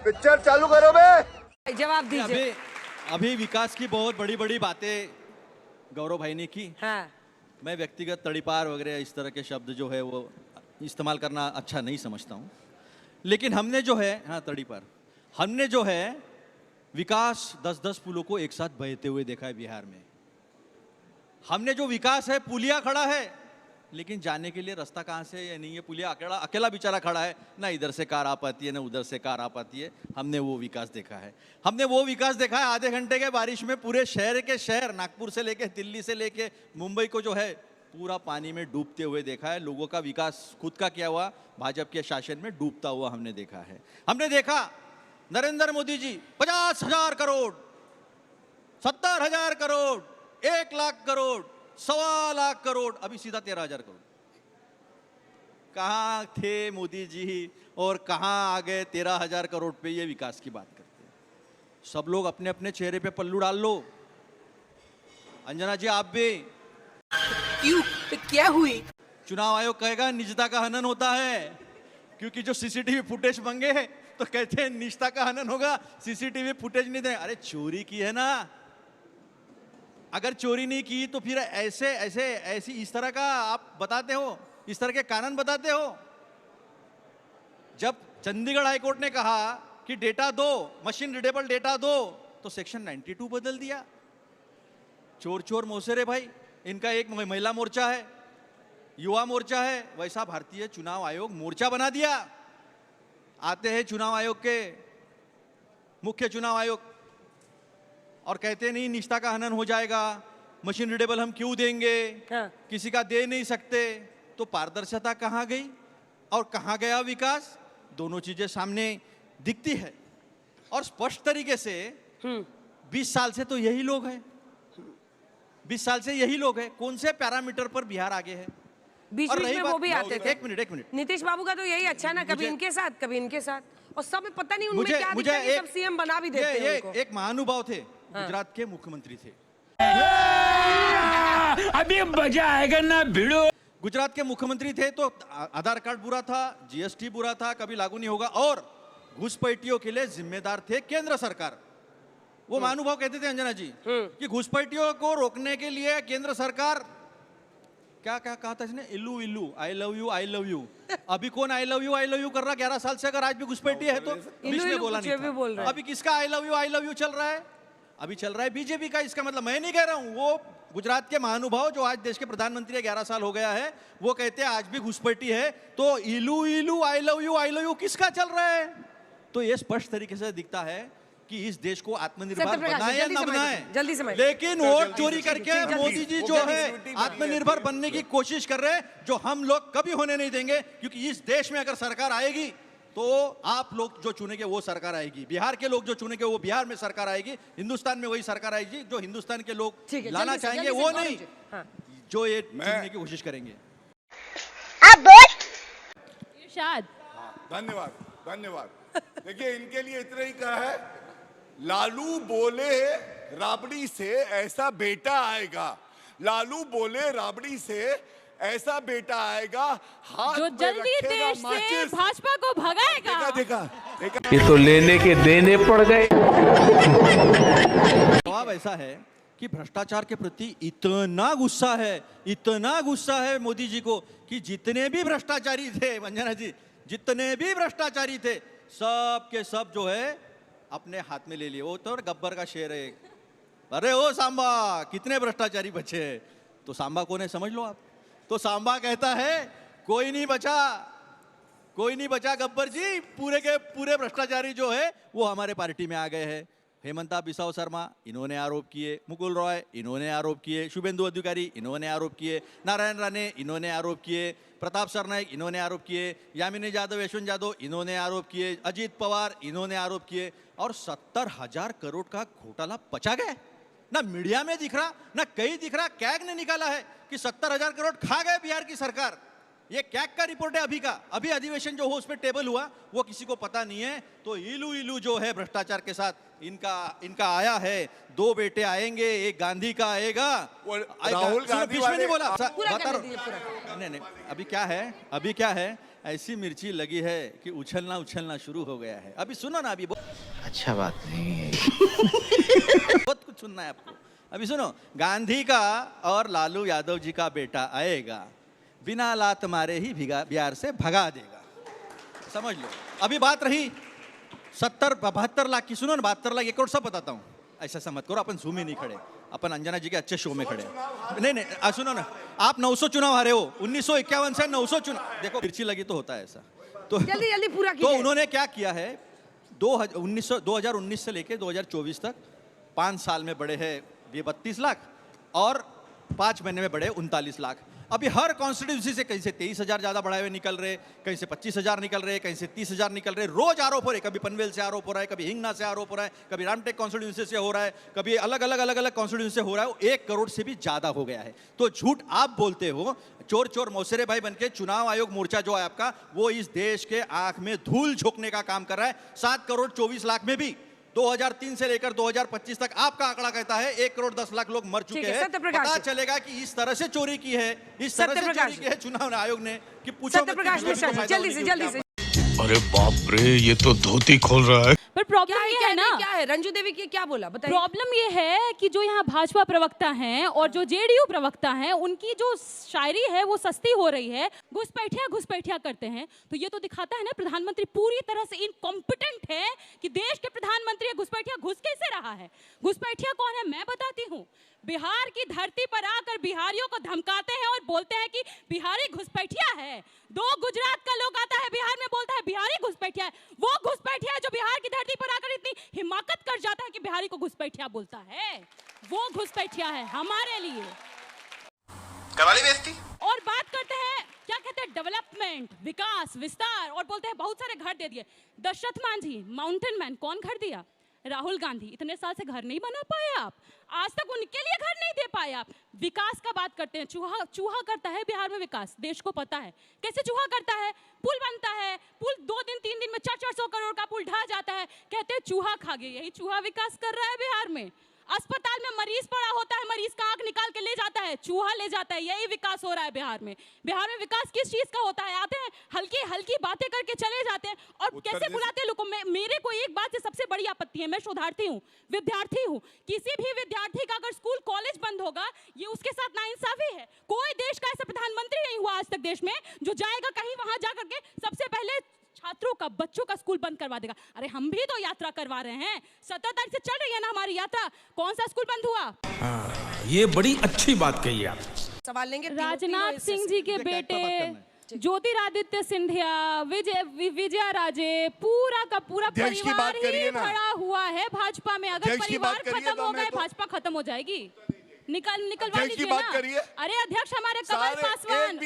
Picture चालू करो बे। जवाब दीजिए। अभी विकास की बहुत बड़ी बड़ी बातें गौरव भाई ने की। हाँ। मैं व्यक्तिगत तड़ीपार वगैरह इस तरह के शब्द जो है वो इस्तेमाल करना अच्छा नहीं समझता हूँ, लेकिन हमने जो है, हाँ तड़ीपार, हमने जो है विकास 10-10 पुलों को एक साथ बहते हुए देखा है बिहार में। हमने जो विकास है, पुलिया खड़ा है लेकिन जाने के लिए रास्ता कहाँ से है नहीं है, पुलिया अकेला अकेला बेचारा खड़ा है, ना इधर से कार आ पाती है ना उधर से कार आ पाती है। हमने वो विकास देखा है। हमने वो विकास देखा है आधे घंटे के बारिश में पूरे शहर के शहर, नागपुर से लेके दिल्ली से लेके मुंबई को जो है पूरा पानी में डूबते हुए देखा है। लोगों का विकास खुद का किया हुआ भाजपा के शासन में डूबता हुआ हमने देखा है। हमने देखा नरेंद्र मोदी जी 50,000 करोड़, 70,000 करोड़, 1 लाख करोड़, 1.25 लाख करोड़, अभी सीधा 13,000 करोड़। कहाँ थे मोदी जी और कहाँ आ गए 13,000 करोड़ पे ये विकास की बात करते हैं। सब लोग अपने अपने चेहरे पे पल्लू डाल लो। अंजना जी आप भी। क्यों? तो क्या हुई? चुनाव आयोग कहेगा निजता का हनन होता है, क्योंकि जो सीसीटीवी फुटेज मांगे तो कहते हैं निजता का हनन होगा, सीसीटीवी फुटेज नहीं दे। अरे चोरी की है ना, अगर चोरी नहीं की तो फिर ऐसी इस तरह का आप बताते हो, इस तरह के कानून बताते हो। जब चंडीगढ़ हाईकोर्ट ने कहा कि डेटा दो, मशीन रीडेबल डेटा दो, तो सेक्शन 92 बदल दिया। चोर चोर मौसेरे भाई, इनका एक महिला मोर्चा है, युवा मोर्चा है, वैसा भारतीय चुनाव आयोग मोर्चा बना दिया। आते हैं चुनाव आयोग के मुख्य चुनाव आयोग और कहते नहीं निष्ठा का हनन हो जाएगा, मशीन रीडेबल हम क्यों देंगे, हाँ। किसी का दे नहीं सकते। तो पारदर्शिता कहाँ गई और कहाँ गया विकास? दोनों चीजें सामने दिखती है और स्पष्ट तरीके से 20 साल से तो यही लोग हैं, 20 साल से यही लोग हैं। कौन से पैरामीटर पर बिहार आगे है? बीच बीच में वो भी आते थे। एक मिनट नीतीश बाबू का तो यही अच्छा ना, कभी इनके साथ कभी इनके साथ, और सब पता नहीं उनमें मुझे क्या मुझे दिखता है, सब सीएम बना भी देते हैं उनको। एक महानुभाव थे, गुजरात के मुख्यमंत्री थे। अभी मजा आएगा ना भिड़ो। गुजरात के मुख्यमंत्री थे तो आधार कार्ड बुरा था, जीएसटी बुरा था, कभी लागू नहीं होगा, और घुसपैठियों के लिए जिम्मेदार थे केंद्र सरकार। वो महानुभाव कहते थे अंजना जी कि घुसपैठियों को रोकने के लिए केंद्र सरकार, क्या क्या कहा था इसने, इल्लू इल्लू, I love you I love you. अभी कौन आई लव यू कर रहा 11 साल से? अगर आज भी घुसपैठी है तो बीच में बोला नहीं था। अभी किसका आई लव यू चल रहा है? अभी चल रहा है बीजेपी का। इसका मतलब मैं नहीं कह रहा हूं, वो गुजरात के महानुभाव जो आज देश के प्रधानमंत्री 11 साल हो गया है, वो कहते हैं आज भी घुसपैठी है तो इलू इलू आई लव यू किसका चल रहा है? तो ये स्पष्ट तरीके से दिखता है कि इस देश को आत्मनिर्भर बनाए या ना बनाए, जल्दी से लेकिन वोट चोरी करके मोदी जी जो है आत्मनिर्भर बनने की कोशिश कर रहे हैं, जो हम लोग कभी होने नहीं देंगे। क्योंकि इस देश में अगर सरकार आएगी तो आप लोग जो चुनेंगे वो सरकार आएगी, बिहार के लोग जो चुनेंगे वो बिहार में सरकार आएगी, हिंदुस्तान में वही सरकार आएगी जो हिंदुस्तान के लोग लाना चाहेंगे, वो नहीं जो ये चुनने की कोशिश करेंगे। धन्यवाद धन्यवाद। देखिए इनके लिए इतना ही कहा है, लालू बोले राबड़ी से ऐसा बेटा आएगा, लालू बोले राबड़ी से ऐसा बेटा आएगा, हाथ जो जल्दी देश से भाजपा को भगाएगा। देखा ये तो लेने के देने पड़ गए। जवाब ऐसा है कि भ्रष्टाचार के प्रति इतना गुस्सा है मोदी जी को कि जितने भी भ्रष्टाचारी थे, मंजना जी, जितने भी भ्रष्टाचारी थे सब के सब जो है अपने हाथ में ले लिए। वो तो गब्बर का शेर है, अरे ओ सांबा कितने भ्रष्टाचारी बचे हैं। तो सांबा कौन है समझ लो आप। तो सांबा कहता है कोई नहीं बचा गब्बर जी, पूरे के पूरे भ्रष्टाचारी जो है वो हमारे पार्टी में आ गए हैं। हेमंता बिसाव शर्मा इन्होंने आरोप किए, मुकुल रॉय इन्होंने आरोप किए, शुभेंदु अधिकारी इन्होंने आरोप किए, नारायण राणे इन्होंने आरोप किए, प्रताप सरनाइक इन्होंने आरोप किए, यामिनी यादव, यशवंत यादव इन्होंने आरोप किए, अजीत पवार इन्होंने आरोप किए, और 70,000 करोड़ का घोटाला बचा गया। ना मीडिया में दिख रहा, ना कहीं दिख रहा। कैग ने निकाला है कि 70,000 करोड़ खा गए बिहार की सरकार। ये कैग का रिपोर्ट है अभी का, अभी अधिवेशन जो हो उस पर टेबल हुआ, वो किसी को पता नहीं है। तो इलू जो है भ्रष्टाचार के साथ इनका आया है। 2 बेटे आएंगे, एक गांधी का आएगा, राहुल गांधी नहीं बोला नहीं, अभी क्या है ऐसी मिर्ची लगी है कि उछलना उछलना शुरू हो गया है। अभी सुनो ना, अभी अच्छा बात नहीं है। बहुत कुछ सुनना है आपको। अभी सुनो, गांधी का और लालू यादव जी का बेटा आएगा, बिना लात मारे ही बिहार से भगा देगा, समझ लो। अभी बात रही 72 लाख की, सुनो ना, 72 लाख 1 करोड़ सब बताता हूँ। ऐसा ऐसा मत करो, अपन जूम ही नहीं खड़े, अपन अंजना जी के अच्छे शो में खड़े। नहीं, सुनो ना, आप 900 चुनाव हारे हो, 1951 से 900 चुनाव। देखो मिर्ची लगी तो होता है ऐसा। तो जल्दी जल्दी पूरा तो कीजिए। उन्होंने क्या किया है, 2019 से लेके 2024 तक 5 साल में बढ़े हैं ये 32 लाख और 5 महीने में बढ़े 39 लाख। अभी हर कॉन्स्टिट्यूंसी से कहीं से 23,000 ज्यादा बढ़ाए हुए निकल रहे, कहीं से 25,000 निकल रहे, कहीं से 30,000 निकल रहे। रोज आरोप हो रहे, कभी पनवेल से आरोप हो रहा है, कभी हिंगना से आरोप हो रहा है, कभी रामटेक कॉन्स्टिट्यूंसी से हो रहा है, कभी अलग अलग कॉन्स्टिट्यूंसी से हो रहा है। 1 करोड़ से भी ज्यादा हो गया है। तो झूठ आप बोलते हो, चोर चोर मौसेरे भाई बनके। चुनाव आयोग मोर्चा जो है आपका, वो इस देश के आंख में धूल झोंकने का काम कर रहा है। 7 करोड़ 24 लाख में भी 2003 से लेकर 2025 तक आपका आंकड़ा कहता है 1 करोड़ 10 लाख लोग मर चुके हैं। पता चलेगा कि इस तरह से चोरी की है, इस तरह से चोरी की है चुनाव आयोग ने कि पूछो मत। सत्यप्रकाश मिश्रा जी, जल्दी से। अरे बाप रे, ये तो धोती खोल रहा है। पर प्रॉब्लम ये है ना, क्या है रंजू देवी की, क्या बोला बताइए। प्रॉब्लम ये है कि जो यहाँ भाजपा प्रवक्ता हैं और जो जेडीयू प्रवक्ता हैं, उनकी जो शायरी है वो सस्ती हो रही है, घुसपैठिया करते हैं। तो ये तो दिखाता है ना, प्रधानमंत्री पूरी तरह से इनकॉम्पिटेंट है कि देश के प्रधानमंत्री घुसपैठिया घुस कैसे रहा है। घुसपैठिया कौन है मैं बताती हूँ। बिहार की धरती पर आकर बिहारियों को धमकाते हैं और बोलते हैं कि बिहारी घुसपैठिया है। 2 गुजरात का लोग आता है बिहार में, बोलता है बिहारी घुसपैठिया है। वो घुसपैठिया है जो बिहार की धरती पर आकर इतनी हिमाकत कर जाता है कि बिहारी को घुसपैठिया बोलता है। वो घुसपैठिया है हमारे लिए। कवाली बेइज्जती। और बात करते हैं, क्या कहते हैं, डेवलपमेंट, विकास, विस्तार, और बोलते हैं बहुत सारे घर दे दिए। दशरथ मांझी माउंटेन मैन, कौन घर दिया? राहुल गांधी। इतने साल से घर नहीं बना पाए आप, आज तक उनके लिए घर नहीं दे पाए आप। विकास का बात करते हैं, चूहा करता है बिहार में विकास, देश को पता है कैसे चूहा करता है। पुल बनता है, पुल 2 दिन 3 दिन में 400 करोड़ का पुल ढह जाता है, कहते हैं चूहा खा गया। यही चूहा विकास कर रहा है बिहार में। अस्पताल में मरीज पड़ा होता है, मरीज का आंख निकाल के ले जाता है, चूहा ले जाता है। यही विकास हो रहा है बिहार में। बिहार में विकास किस चीज का होता है? आते हैं हल्की हल्की बातें करके चले जाते हैं और कैसे बुलाते हैं लोगों को। मेरे को एक बात से सबसे बड़ी आपत्ति है, मैं शोधार्थी हूँ, विद्यार्थी हूँ। किसी भी विद्यार्थी का अगर स्कूल कॉलेज बंद होगा, ये उसके साथ नाइंसाफी है। कोई देश का ऐसा प्रधानमंत्री नहीं हुआ आज तक देश में जो जाएगा कहीं वहां जा करके सबसे पहले छात्रों का, बच्चों का स्कूल बंद करवा देगा। अरे हम भी तो यात्रा करवा रहे हैं, 17 तारीख से चल रही है ना हमारी यात्रा। कौन सा स्कूल बंद हुआ? ये बड़ी अच्छी बात कही आप। सवाल लेंगे। राजनाथ सिंह जी के बेटे ज्योतिरादित्य सिंधिया, विजया राजे, पूरा का पूरा परिवार ही खड़ा हुआ है भाजपा में। अगर परिवार खत्म हो गए, भाजपा खत्म हो जाएगी। निकलवा लीजिए ना। अरे अध्यक्ष हमारे कमल पासवान,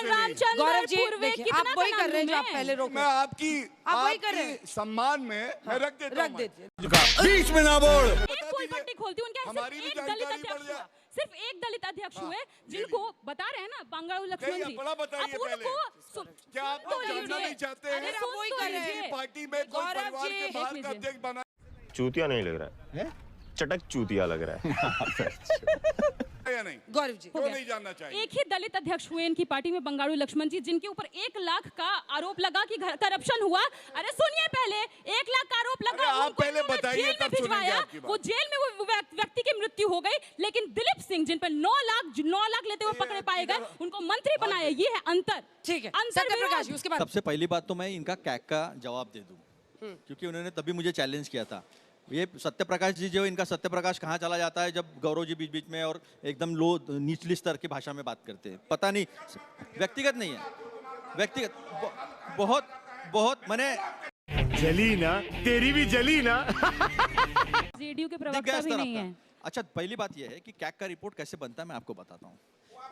रामचंद्र पूर्वे, आप वही कर रहे हैं जो आप पहले रोक। मैं आपकी सम्मान में मैं रख देता हूं। बीच में ना बोल। एक फूल पट्टी खोलती हूँ। उनके सिर्फ एक दलित अध्यक्ष हुए जिनको बता रहे हैं ना, बांगड़ू लक्ष्मण जी। बताइए पहले, क्या आप जानना नहीं चाहते हैं? वही कर रहे हैं पार्टी में कोई परिवार के बाहर का अध्यक्ष बना। चूतिया नहीं लग रहा है, चटक चूतिया लग रहा है। या नहीं? गौरव जी, क्यों नहीं जानना चाहिए? एक ही दलित अध्यक्ष हुए इनकी पार्टी में, बंगारू लक्ष्मण जी, जिनके ऊपर 1 लाख का आरोप लगा कि करप्शन हुआ। अरे सुनिए, पहले 1 लाख का आरोप लगा, आप पहले बताइए तब सुनेंगे आपकी बात। वो जेल में वो व्यक्ति की मृत्यु हो गई, लेकिन दिलीप सिंह जिन पर 9 लाख लेते हुए पकड़े पाए गए, उनको मंत्री बनाया। ये है अंतर। ठीक है सत्यप्रकाश जी। उसके बाद सबसे पहली बात तो मैं इनका कैक का जवाब दे दूं, क्योंकि उन्होंने तभी मुझे चैलेंज किया था। ये सत्यप्रकाश जी जो, इनका सत्यप्रकाश कहाँ चला जाता है जब गौरव जी बीच बीच में और एकदम लो निचली स्तर की भाषा में बात करते हैं। पता नहीं, व्यक्तिगत नहीं है, व्यक्तिगत बहुत मैंने जली ना, तेरी भी जली ना। जेडीयू के प्रवक्ता भी नहीं है। अच्छा, पहली बात यह है कि कैक का रिपोर्ट कैसे बनता है मैं आपको बताता हूँ।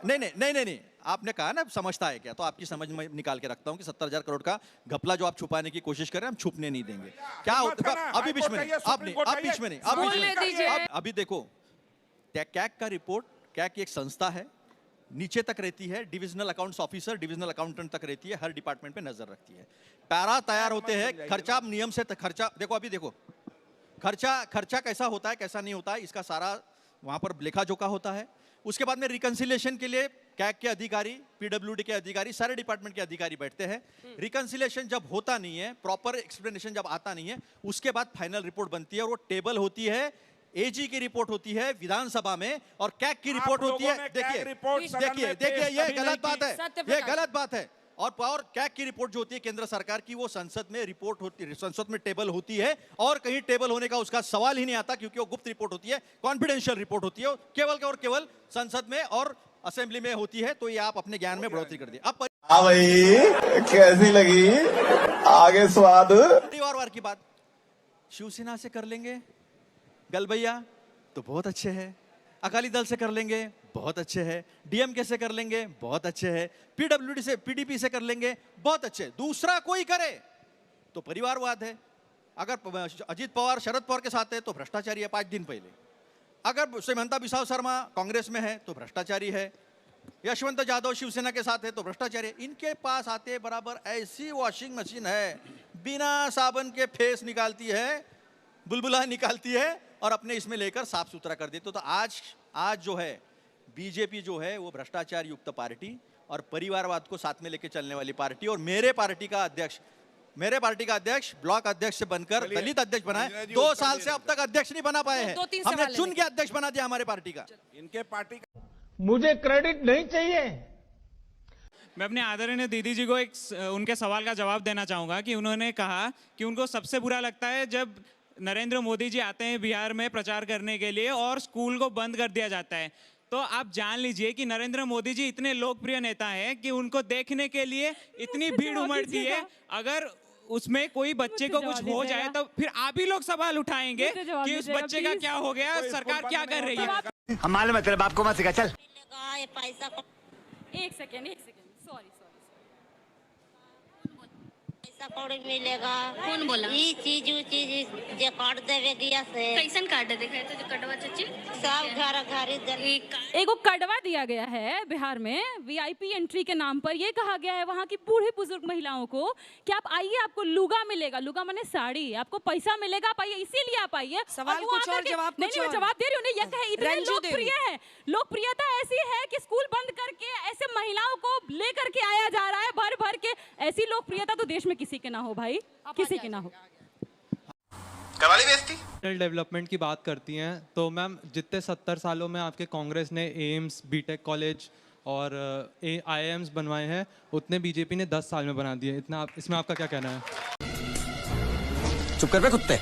नहीं, आपने कहा ना समझता है क्या, तो आपकी समझ में निकाल के रखता हूँ कि 70,000 करोड़ का घपला जो आप छुपाने की कोशिश कर रहे हैं, हम छुपने नहीं देंगे। क्या होता है अभी बीच में नहीं, आप बीच में नहीं, अभी देखो, कैक का रिपोर्ट, कैक एक संस्था है, नीचे तक रहती है, divisional accounts officer, divisional accountant तक रहती है, हर डिपार्टमेंट पे नजर रखती है। पैरा तैयार होते हैं, खर्चा नियम से खर्चा देखो, अभी देखो खर्चा कैसा होता है कैसा नहीं होता है, इसका सारा वहां पर लेखा जोखा होता है। उसके बाद में रिकंसिलिएशन के लिए कैग के अधिकारी, पीडब्ल्यूडी के अधिकारी, सारे डिपार्टमेंट के अधिकारी बैठते हैं। रिकंसिलिएशन जब होता नहीं है, प्रॉपर एक्सप्लेनेशन जब आता नहीं है, उसके बाद फाइनल रिपोर्ट बनती है और वो टेबल होती है, एजी की रिपोर्ट होती है विधानसभा में और कैग की रिपोर्ट होती है। देखिए ये गलत बात है, ये गलत बात है। और कैग की रिपोर्ट जो होती है केंद्र सरकार की, वो संसद में रिपोर्ट होती है, संसद में टेबल होती है और कहीं टेबल होने का उसका सवाल ही नहीं आता, क्योंकि वो गुप्त रिपोर्ट होती है, कॉन्फिडेंशियल रिपोर्ट होती है, केवल और केवल संसद में और असेंबली में होती है। तो ये आप अपने ज्ञान में बढ़ोतरी कर दिए। अब हाँ भाई, कैसी लगी आगे स्वाद? परिवारवार की बात शिवसेना से कर लेंगे गलबैया तो बहुत अच्छे हैं, अकाली दल से कर लेंगे बहुत अच्छे हैं, डीएमके से कर लेंगे बहुत अच्छे हैं, पीडब्ल्यूडी से, पीडीपी से कर लेंगे बहुत अच्छे। दूसरा कोई करे तो परिवारवाद है। अगर अजीत पवार शरद पवार के साथ है तो भ्रष्टाचारी है 5 दिन पहले। अगर हेमंता बिसाव शर्मा कांग्रेस में है तो भ्रष्टाचारी है। यशवंत जाधव शिवसेना के साथ है तो भ्रष्टाचारी है। इनके पास आते बराबर ऐसी वॉशिंग मशीन है, बिना साबुन के फेस निकालती है, बुलबुला निकालती है और अपने इसमें लेकर साफ सुथरा कर देते। तो आज जो है बीजेपी जो है वो भ्रष्टाचार युक्त पार्टी और परिवारवाद को साथ में लेके चलने वाली पार्टी, और मेरे पार्टी का अध्यक्ष ब्लॉक अध्यक्ष से बनकर दलित अध्यक्ष बना है। 2 साल से अब तक अध्यक्ष नहीं बना पाए हैं, हमने चुन के अध्यक्ष बना दिया हमारे पार्टी का। इनके पार्टी का मुझे क्रेडिट नहीं चाहिए। मैं अपने आदरणीय दीदी जी को उनके सवाल का जवाब देना चाहूँगा कि उन्होंने कहा कि उनको सबसे बुरा लगता है जब नरेंद्र मोदी जी आते हैं बिहार में प्रचार करने के लिए और स्कूल को बंद कर दिया जाता है। तो आप जान लीजिए कि नरेंद्र मोदी जी इतने लोकप्रिय नेता हैं कि उनको देखने के लिए इतनी भीड़ उमड़ती है। अगर उसमें कोई बच्चे को कुछ हो जाए तो फिर आप ही लोग सवाल उठाएंगे कि उस बच्चे का क्या हो गया, सरकार क्या कर रही है। हम मालूम है तेरे बाप को मत सिखा, चल। एक सेकेंड सॉरी पैसा कौड़ी मिलेगा। कौन बोला? ये चीज जे कार्ड देवे गया से कैसन कार्ड दिखाए तो जो कटवा चाची सब घर एगो कड़वा दिया गया है बिहार में वीआईपी एंट्री के नाम पर। ये कहा गया है वहाँ की बूढ़ी बुजुर्ग महिलाओं को कि आप आइए, आपको लुगा मिलेगा, लुगा माने साड़ी, आपको पैसा मिलेगा, आप आइए, इसीलिए आप आइए। सवाल कुछ और जवाब कुछ नहीं, मैं जवाब दे रही हूँ। ये कहे इतने लोकप्रिय है, लोकप्रियता ऐसी है कि स्कूल बंद करके ऐसे महिलाओं को लेकर के आया जा रहा है भर भर के। ऐसी लोकप्रियता तो देश में किसी के ना हो भाई, किसी के ना हो। करवाली बेइज्जती। डेवलपमेंट की बात करती हैं तो मैम जितने 70 सालों में आपके कांग्रेस ने एम्स, बीटेक कॉलेज और आईआईएम्स बनवाए हैं, उतने बीजेपी ने 10 साल में बना दिए। इतना इसमें आपका क्या कहना है? चुप कर बे कुत्ते।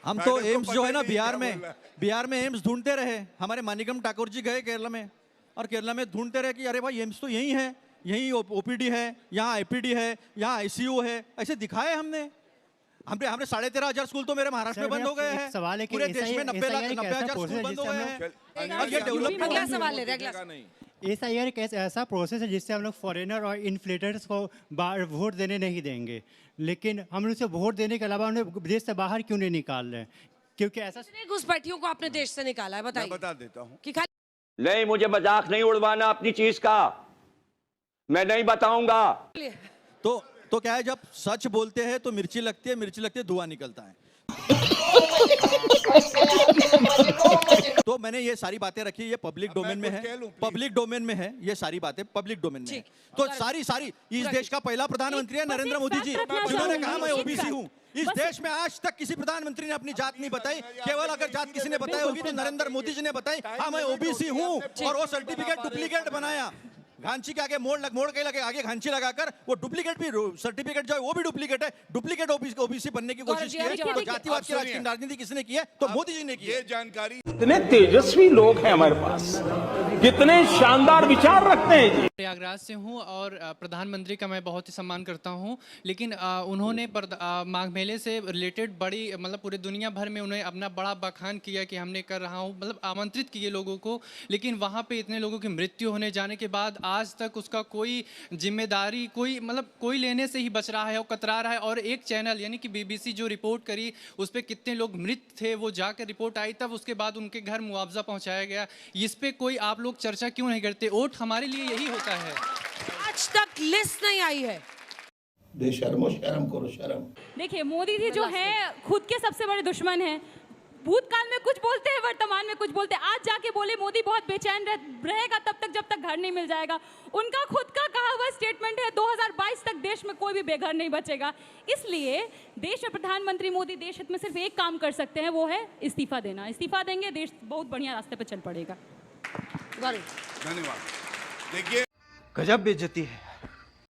हम तो एम्स जो है ना बिहार में एम्स ढूंढते रहे। हमारे मानिकम ठाकुर जी गए केरला में और केरला में ढूंढते रहे कि अरे भाई एम्स तो यही है, यही ओपीडी है, यहाँ आईपीडी है, यहाँ आईसीयू है, ऐसे दिखाए हमने 13,500 स्कूल तो मेरे महाराष्ट्र में बंद हो गए हैं। सवाल है कि पूरे देश में 90,000 स्कूल बंद हो गए हैं। और ये डेवलपमेंट अगला सवाल है, अगला नहीं। SIR एक ऐसा प्रोसेस है जिससे हम लोग फॉरेनर और इन्फ्लेटर्स को वोट देने नहीं देंगे, लेकिन हम उसे वोट देने के अलावा उन्हें देश से बाहर क्यों नहीं निकाल रहे? क्योंकि ऐसा घुसपैठियों को आपने देश से निकाला है, बताइए। बता देता हूँ कि खाली नहीं, मुझे मजाक नहीं उड़वाना अपनी चीज का, मैं नहीं बताऊंगा। तो क्या है, जब सच बोलते हैं तो मिर्ची लगती है धुआं निकलता है। तो मैंने ये सारी बातें रखी, ये पब्लिक डोमेन में है, ये सारी बातें पब्लिक डोमेन में है। तो सारी इस देश का पहला प्रधानमंत्री है नरेंद्र मोदी जी, जिन्होंने कहा मैं ओबीसी हूँ। इस देश में आज तक किसी प्रधानमंत्री ने अपनी जात नहीं बताई। केवल अगर जात किसी ने बताई होगी तो नरेंद्र मोदी जी ने बताई, हाँ मैं ओबीसी हूँ। और वो सर्टिफिकेट डुप्लीकेट बनाया, घांची के आगे मोड़ के लगे आगे घांची लगाकर वो डुप्लीकेट भी सर्टिफिकेट जो है वो भी डुप्लीकेट है। डुप्लीकेट ओबीसी बनने की कोशिश की है। तो जातिवाद की राजनीति किसने की है? तो मोदी जी ने की है। ये जानकारी, कितने तेजस्वी लोग हैं हमारे पास, कितने शानदार विचार रखते हैं जी। प्रयागराज से हूँ और प्रधानमंत्री का मैं बहुत ही सम्मान करता हूँ, लेकिन उन्होंने माघ मेले से रिलेटेड बड़ी मतलब पूरे दुनिया भर में उन्हें अपना बड़ा बखान किया कि हमने कर रहा हूँ, मतलब आमंत्रित किए लोगों को। लेकिन वहाँ पे इतने लोगों की मृत्यु होने जाने के बाद आज तक उसका कोई जिम्मेदारी कोई लेने से ही बच रहा है और कतरा रहा है। और एक चैनल यानी कि BBC जो रिपोर्ट करी उस पर कितने लोग मृत थे वो जाकर रिपोर्ट आई, तब उसके बाद उनके घर मुआवजा पहुंचाया गया। इस पे कोई आप लोग चर्चा क्यों नहीं करते? वोट हमारे लिए यही होता है। आज तक लिस्ट नहीं आई है। शर्म करो शर्म। देखिए मोदी जी जो है खुद के सबसे बड़े दुश्मन हैं। भूतकाल में कुछ बोलते हैं, वर्तमान में कुछ बोलते हैं। आज जाके बोले मोदी बहुत बेचैन रहेगा तब तक जब तक घर नहीं मिल जाएगा। उनका खुद का कहा हुआ स्टेटमेंट है 2022 तक देश में कोई भी बेघर नहीं बचेगा। इसलिए देश में प्रधानमंत्री मोदी देश हित में सिर्फ एक काम कर सकते हैं, वो है इस्तीफा देना। इस्तीफा देंगे, देश बहुत बढ़िया रास्ते पर चल पड़ेगा। धन्यवाद। देखिए, गजब बेइज्जती है।